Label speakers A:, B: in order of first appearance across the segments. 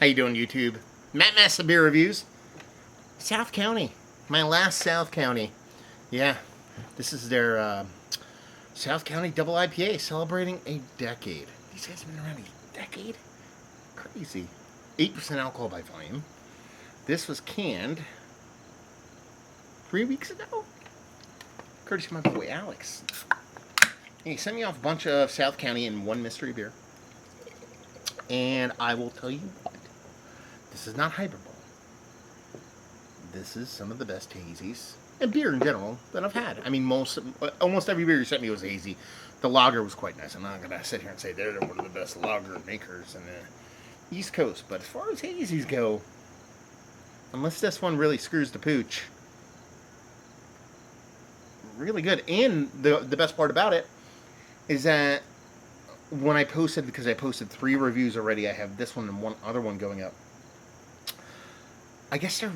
A: How you doing, YouTube? Matt Massa Beer Reviews. South County. My last South County. Yeah, this is their South County Double IPA celebrating a decade. These guys have been around a decade? Crazy. 8% alcohol by volume. This was canned 3 weeks ago? Courtesy of my boy Alex. He sent me off a bunch of South County and one mystery beer. And I will tell you what. This is not hyperbole. This is some of the best hazies and beer in general that I've had. I mean, almost every beer you sent me was hazy. The lager was quite nice. I'm not gonna sit here and say they're one of the best lager makers in the East Coast. But as far as hazies go, unless this one really screws the pooch, really good. And the best part about it is that when I posted, because I posted 3 reviews already, I have this one and one other one going up. I guess they're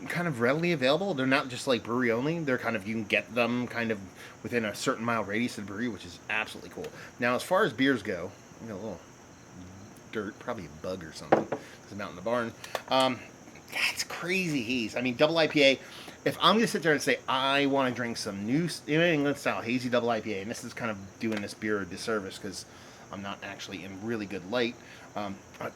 A: kind of readily available. They're not just like brewery only. They're kind of, you can get them kind of within a certain mile radius of the brewery, which is absolutely cool. Now, as far as beers go, I got a little dirt, probably a bug or something, because I'm out in the barn. That's crazy haze. I mean, double IPA. If I'm going to sit there and say, I want to drink some new New England style hazy double IPA, and this is kind of doing this beer a disservice because I'm not actually in really good light.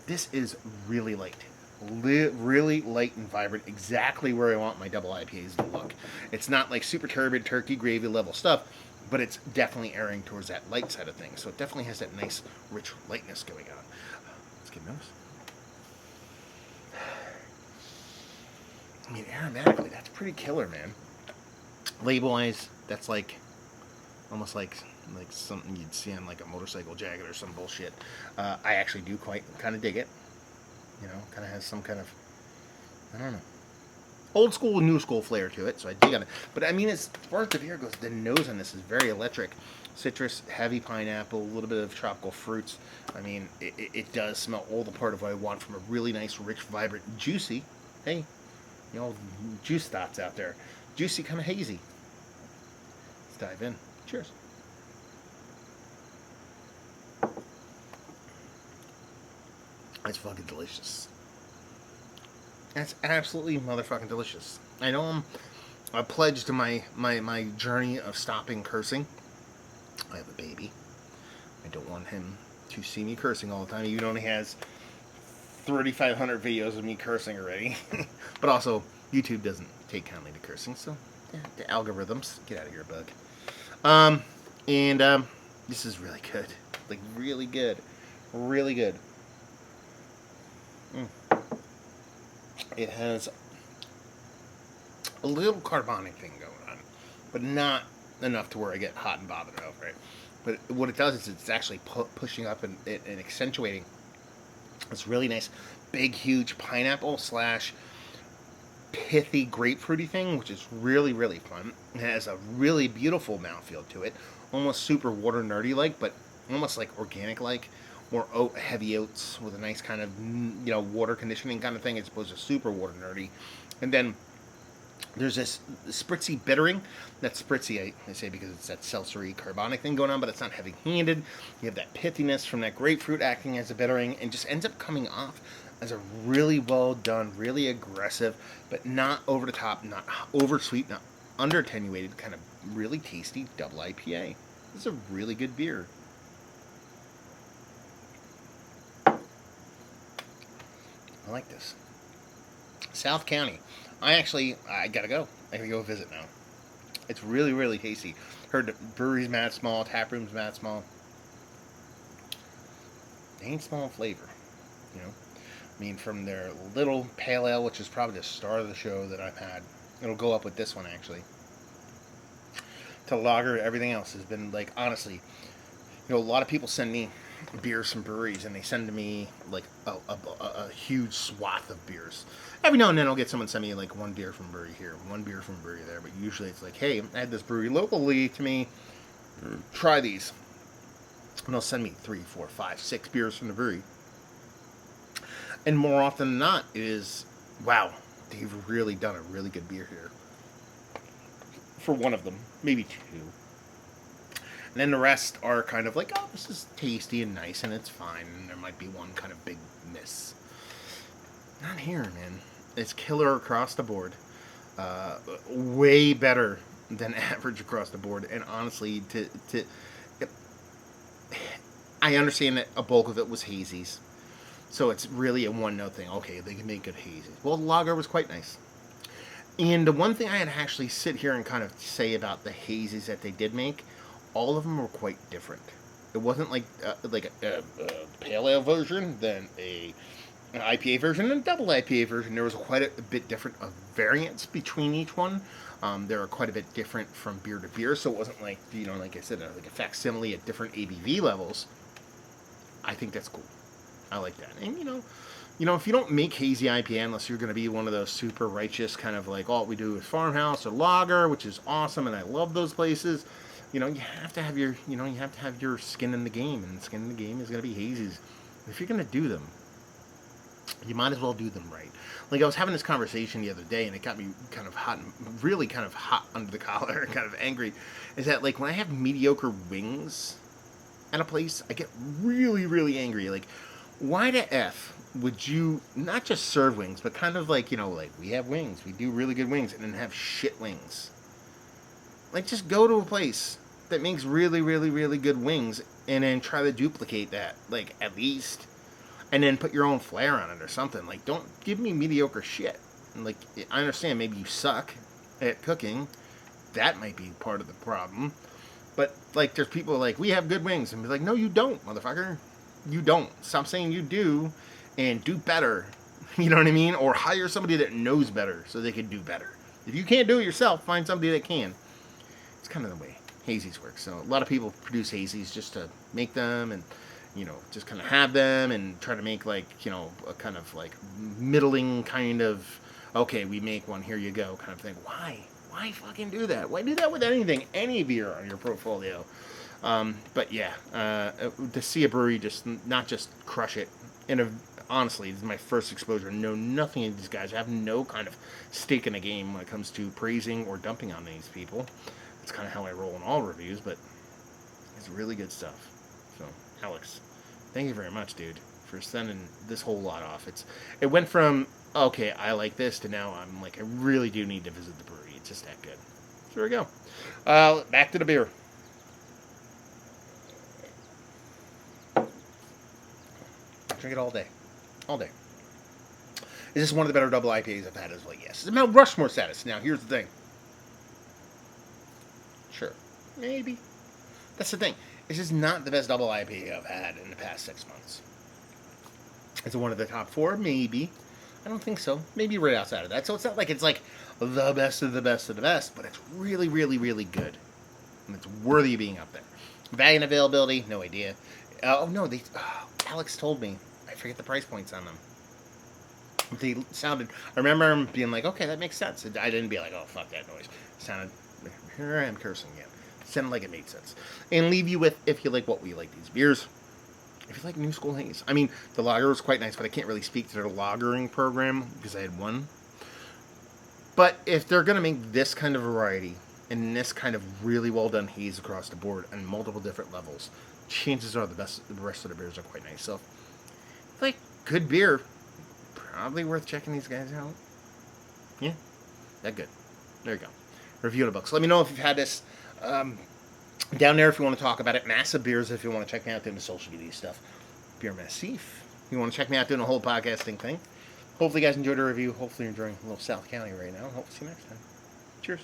A: This is really light. Really light and vibrant, exactly where I want my double IPAs to look. It's not like super turbid turkey gravy level stuff, but it's definitely erring towards that light side of things. So it definitely has that nice, rich lightness going on. Let's give notice. I mean, aromatically, that's pretty killer, man. Label-wise, that's like almost like something you'd see on like a motorcycle jacket or some bullshit. I actually do kind of dig it. You know, kind of has some kind of, I don't know, old school, new school flair to it, so I dig on it. But I mean, as far as the beer goes, the nose on this is very electric. Citrus, heavy pineapple, a little bit of tropical fruits. I mean, it does smell all the part of what I want from a really nice, rich, vibrant, juicy, hey, you know, juice thoughts out there. Juicy, kind of hazy. Let's dive in. Cheers. It's fucking delicious. That's absolutely motherfucking delicious. I know I'm a pledge to my journey of stopping cursing. I have a baby. I don't want him to see me cursing all the time. He only has 3,500 videos of me cursing already. But also, YouTube doesn't take kindly to cursing, so yeah, the algorithms, get out of here, bug. This is really good. Like, really good. Really good. It has a little carbonic thing going on, but not enough to where I get hot and bothered over it. But what it does is it's actually pushing up and accentuating this really nice, big, huge pineapple / pithy grapefruity thing, which is really, really fun. It has a really beautiful mouthfeel to it, almost super water nerdy-like, but almost like organic-like. More heavy oats with a nice kind of, you know, water conditioning kind of thing as opposed to super water nerdy. And then there's this spritzy bittering. That's spritzy, I say, because it's that seltzery carbonic thing going on, but it's not heavy-handed. You have that pithiness from that grapefruit acting as a bittering, and just ends up coming off as a really well done, really aggressive, but not over the top, not over sweet, not under attenuated, kind of really tasty double IPA. This is a really good beer. I like this. South County. I gotta go. I gotta go visit now. It's really, really tasty. Heard the brewery's mad small, tap room's mad small. They ain't small in flavor, you know. I mean, from their little pale ale, which is probably the star of the show that I've had. It'll go up with this one, actually. To lager, everything else has been, like, honestly, you know, a lot of people send me beers from breweries, and they send to me like a huge swath of beers. Every now and then I'll get someone send me like one beer from brewery here, one beer from brewery there, but usually it's like, hey, I had this brewery locally to me, try these. And they'll send me 3, 4, 5, 6 beers from the brewery. And more often than not, it is, wow, they've really done a really good beer here. For one of them, maybe 2. And then the rest are kind of like, oh, this is tasty and nice and it's fine. And there might be one kind of big miss. here, man. It's killer across the board. Way better than average across the board. And honestly, I understand that a bulk of it was hazies. So it's really a one-note thing. Okay, they can make good hazies. Well, the lager was quite nice. And the one thing I had to actually sit here and kind of say about the hazies that they did make, all of them were quite different. It wasn't like a pale ale version, then an IPA version, and a double IPA version. There was quite a bit different of variance between each one. They were quite a bit different from beer to beer, so it wasn't like, like I said, like a facsimile at different ABV levels. I think that's cool. I like that. And if you don't make hazy IPA unless you're going to be one of those super righteous kind of like all we do is farmhouse or lager, which is awesome, and I love those places. You have to have your skin in the game, and the skin in the game is going to be hazies. If you're going to do them, you might as well do them right. Like I was having this conversation the other day, and it got me kind of hot, really kind of hot under the collar, and kind of angry. Is that like when I have mediocre wings at a place, I get really, really angry. Like, why the F would you not just serve wings, but kind of like, like we have wings, we do really good wings, and then have shit wings? Like, just go to a place that makes really, really, really good wings, and then try to duplicate that, like, at least, and then put your own flair on it or something. Like, don't give me mediocre shit. And like, I understand maybe you suck at cooking. That might be part of the problem. But, like, there's people like, we have good wings, and be like, no, you don't, motherfucker. You don't. Stop saying you do, and do better. You know what I mean? Or hire somebody that knows better so they can do better. If you can't do it yourself, find somebody that can. It's kind of the way hazies work. So a lot of people produce hazies just to make them and, just kind of have them and try to make like, a kind of like middling kind of, okay, we make one, here you go kind of thing. Why? Why fucking do that? Why do that with anything, any beer on your portfolio? But yeah, to see a brewery not just crush it. Honestly, this is my first exposure. Know nothing of these guys. I have no kind of stake in the game when it comes to praising or dumping on these people. That's kind of how I roll in all reviews, but it's really good stuff. So, Alex, thank you very much, dude, for sending this whole lot off. It went from, okay, I like this, to now I'm like, I really do need to visit the brewery. It's just that good. So there we go. Back to the beer. Drink it all day. All day. Is this one of the better double IPAs I've had? Is like, yes. It's Mount Rushmore status. Now, here's the thing. Sure. Maybe. That's the thing. This is not the best double IPA I've had in the past 6 months. Is it one of the top 4? Maybe. I don't think so. Maybe right outside of that. So it's not like it's like the best of the best of the best, but it's really, really, really good. And it's worthy of being up there. Value and availability, no idea. Alex told me. I forget the price points on them. They sounded, I remember him being like, okay, that makes sense. I didn't be like, oh, fuck that noise. It sounded, here I am cursing again. It sounded like it made sense. And leave you with, if you like what we like these beers, if you like New School Haze. I mean, the lager was quite nice, but I can't really speak to their lagering program because I had one. But if they're going to make this kind of variety and this kind of really well done haze across the board on multiple different levels, chances are the rest of the beers are quite nice. So, like, good beer, probably worth checking these guys out. Yeah, that good. There you go. Review in a book. So let me know if you've had this. Down there if you want to talk about it. Massive Beers if you want to check me out doing the social media stuff. Beer Massif. You want to check me out doing the whole podcasting thing. Hopefully you guys enjoyed the review. Hopefully you're enjoying a little South County right now. Hope to see you next time. Cheers.